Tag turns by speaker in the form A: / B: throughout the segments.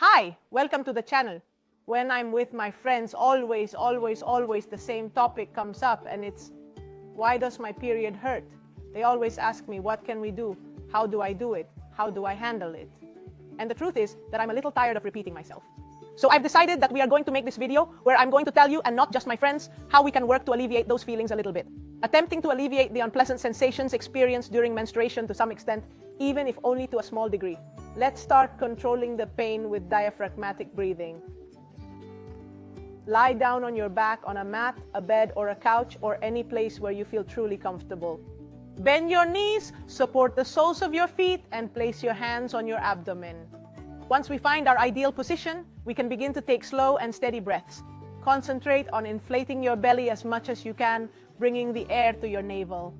A: Hi, welcome to the channel. When I'm with my friends, always the same topic comes up, and it's, why does my period hurt? They always ask me, what can we do? How do I do it? How do I handle it? And the truth is that I'm a little tired of repeating myself. So I've decided that we are going to make this video where I'm going to tell you, and not just my friends, how we can work to alleviate those feelings a little bit. Attempting to alleviate the unpleasant sensations experienced during menstruation to some extent, even if only to a small degree. Let's start controlling the pain with diaphragmatic breathing. Lie down on your back on a mat, a bed, or a couch, or any place where you feel truly comfortable. Bend your knees, support the soles of your feet, and place your hands on your abdomen. Once we find our ideal position, we can begin to take slow and steady breaths. Concentrate on inflating your belly as much as you can, bringing the air to your navel.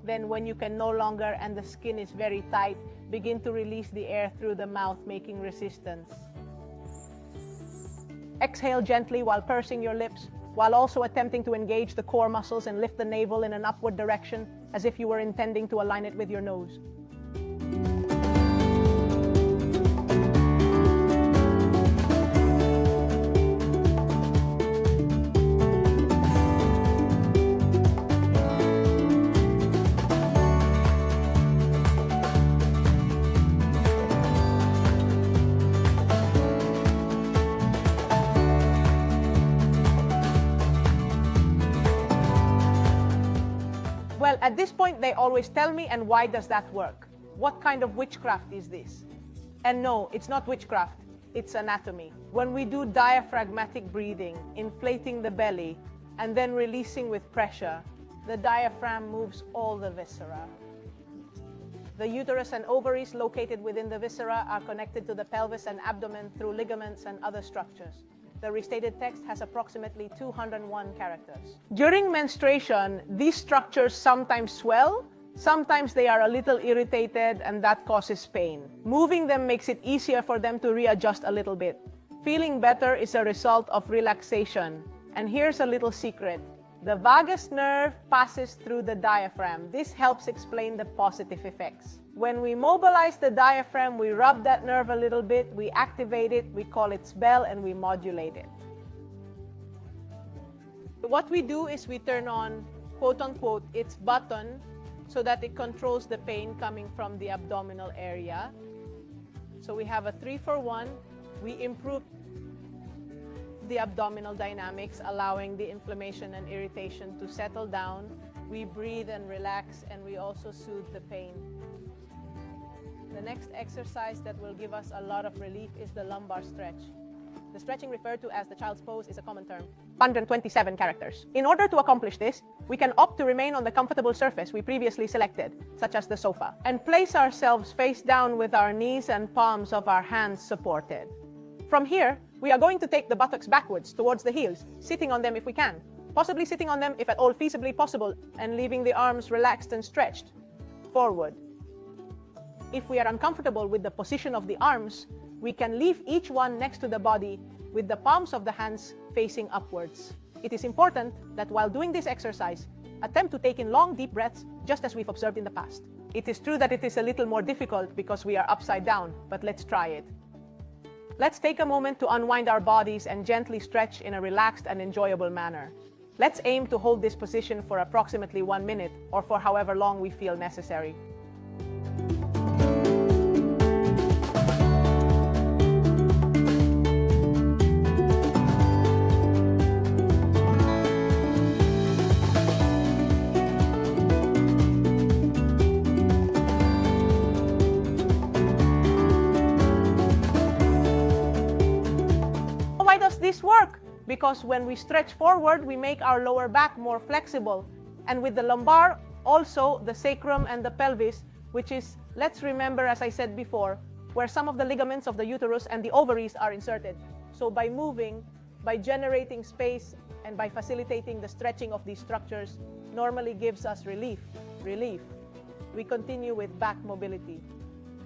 A: Then when you can no longer and the skin is very tight, begin to release the air through the mouth, making resistance. Exhale gently while pursing your lips, while also attempting to engage the core muscles and lift the navel in an upward direction, as if you were intending to align it with your nose. Well, at this point, they always tell me, and why does that work? What kind of witchcraft is this? And no, it's not witchcraft, it's anatomy. When we do diaphragmatic breathing, inflating the belly, and then releasing with pressure, the diaphragm moves all the viscera. The uterus and ovaries located within the viscera are connected to the pelvis and abdomen through ligaments and other structures. The restated text has approximately 201 characters. During menstruation, these structures sometimes swell, sometimes they are a little irritated, and that causes pain. Moving them makes it easier for them to readjust a little bit. Feeling better is a result of relaxation. And here's a little secret. The vagus nerve passes through the diaphragm. This helps explain the positive effects. When we mobilize the diaphragm, we rub that nerve a little bit, we activate it, we call its bell, and we modulate it. What we do is we turn on, quote unquote, its button so that it controls the pain coming from the abdominal area. So we have a 3-for-1. We improve the abdominal dynamics, allowing the inflammation and irritation to settle down. We breathe and relax, and we also soothe the pain. The next exercise that will give us a lot of relief is the lumbar stretch. The stretching, referred to as the child's pose, is a common term. 127 characters. In order to accomplish this, we can opt to remain on the comfortable surface we previously selected, such as the sofa, and place ourselves face down with our knees and palms of our hands supported. From here, we are going to take the buttocks backwards towards the heels, sitting on them if we can, possibly sitting on them if at all feasibly possible, and leaving the arms relaxed and stretched forward. If we are uncomfortable with the position of the arms, we can leave each one next to the body with the palms of the hands facing upwards. It is important that while doing this exercise, attempt to take in long, deep breaths, just as we've observed in the past. It is true that it is a little more difficult because we are upside down, but let's try it. Let's take a moment to unwind our bodies and gently stretch in a relaxed and enjoyable manner. Let's aim to hold this position for approximately 1 minute, or for however long we feel necessary. Why does this work? Because when we stretch forward, we make our lower back more flexible. And with the lumbar, also the sacrum and the pelvis, which is, let's remember, as I said before, where some of the ligaments of the uterus and the ovaries are inserted. So by moving, by generating space, and by facilitating the stretching of these structures, normally gives us relief. We continue with back mobility.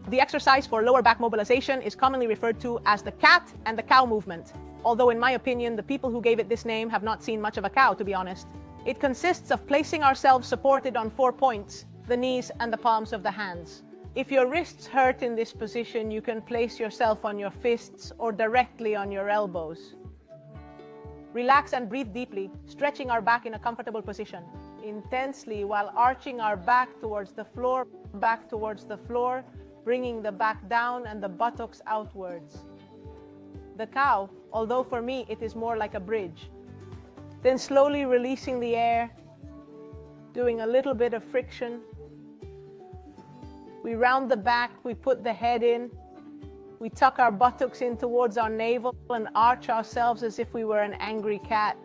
A: The exercise for lower back mobilization is commonly referred to as the cat and the cow movement. Although in my opinion, the people who gave it this name have not seen much of a cow, to be honest. It consists of placing ourselves supported on 4 points, the knees and the palms of the hands. If your wrists hurt in this position, you can place yourself on your fists or directly on your elbows. Relax and breathe deeply, stretching our back in a comfortable position, intensely while arching our back towards the floor, bringing the back down and the buttocks outwards. The cow, although for me it is more like a bridge. Then slowly releasing the air, doing a little bit of friction. We round the back, we put the head in, we tuck our buttocks in towards our navel and arch ourselves as if we were an angry cat.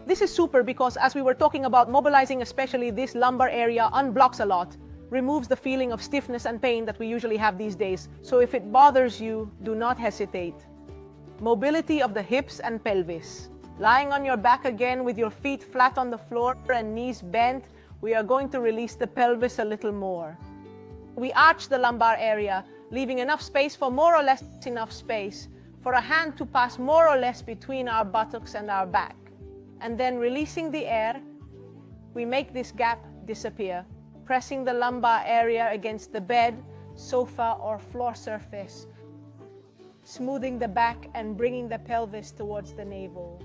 A: This is super because as we were talking about mobilizing, especially this lumbar area unblocks a lot, removes the feeling of stiffness and pain that we usually have these days. So if it bothers you, do not hesitate. Mobility of the hips and pelvis. Lying on your back again with your feet flat on the floor and knees bent, we are going to release the pelvis a little more. We arch the lumbar area, leaving enough space for more or less enough space for a hand to pass more or less between our buttocks and our back. And then releasing the air, we make this gap disappear, pressing the lumbar area against the bed, sofa or floor surface, smoothing the back and bringing the pelvis towards the navel.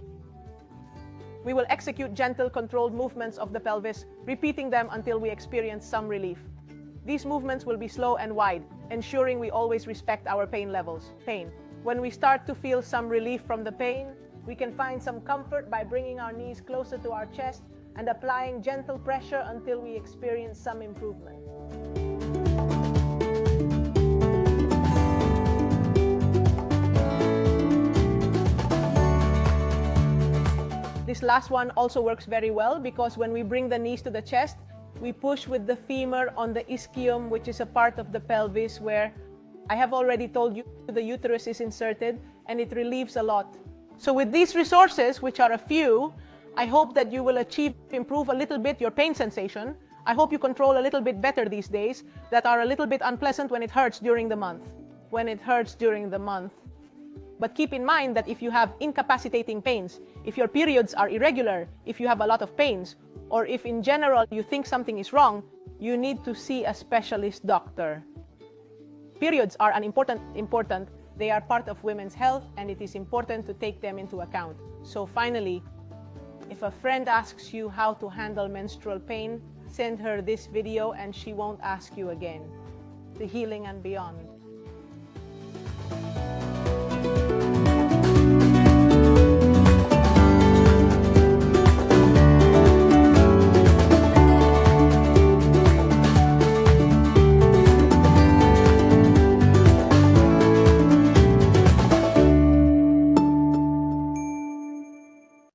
A: We will execute gentle, controlled movements of the pelvis, repeating them until we experience some relief. These movements will be slow and wide, ensuring we always respect our pain levels. When we start to feel some relief from the pain, we can find some comfort by bringing our knees closer to our chest and applying gentle pressure until we experience some improvement. This last one also works very well because when we bring the knees to the chest, we push with the femur on the ischium, which is a part of the pelvis where I have already told you the uterus is inserted, and it relieves a lot. So with these resources, which are a few, I hope that you will improve a little bit your pain sensation. I hope you control a little bit better these days that are a little bit unpleasant when it hurts during the month. But keep in mind that if you have incapacitating pains, if your periods are irregular, if you have a lot of pains, or if in general you think something is wrong, you need to see a specialist doctor. Periods are important. They are part of women's health, and it is important to take them into account. So finally, if a friend asks you how to handle menstrual pain, send her this video and she won't ask you again. The Healing and Beyond.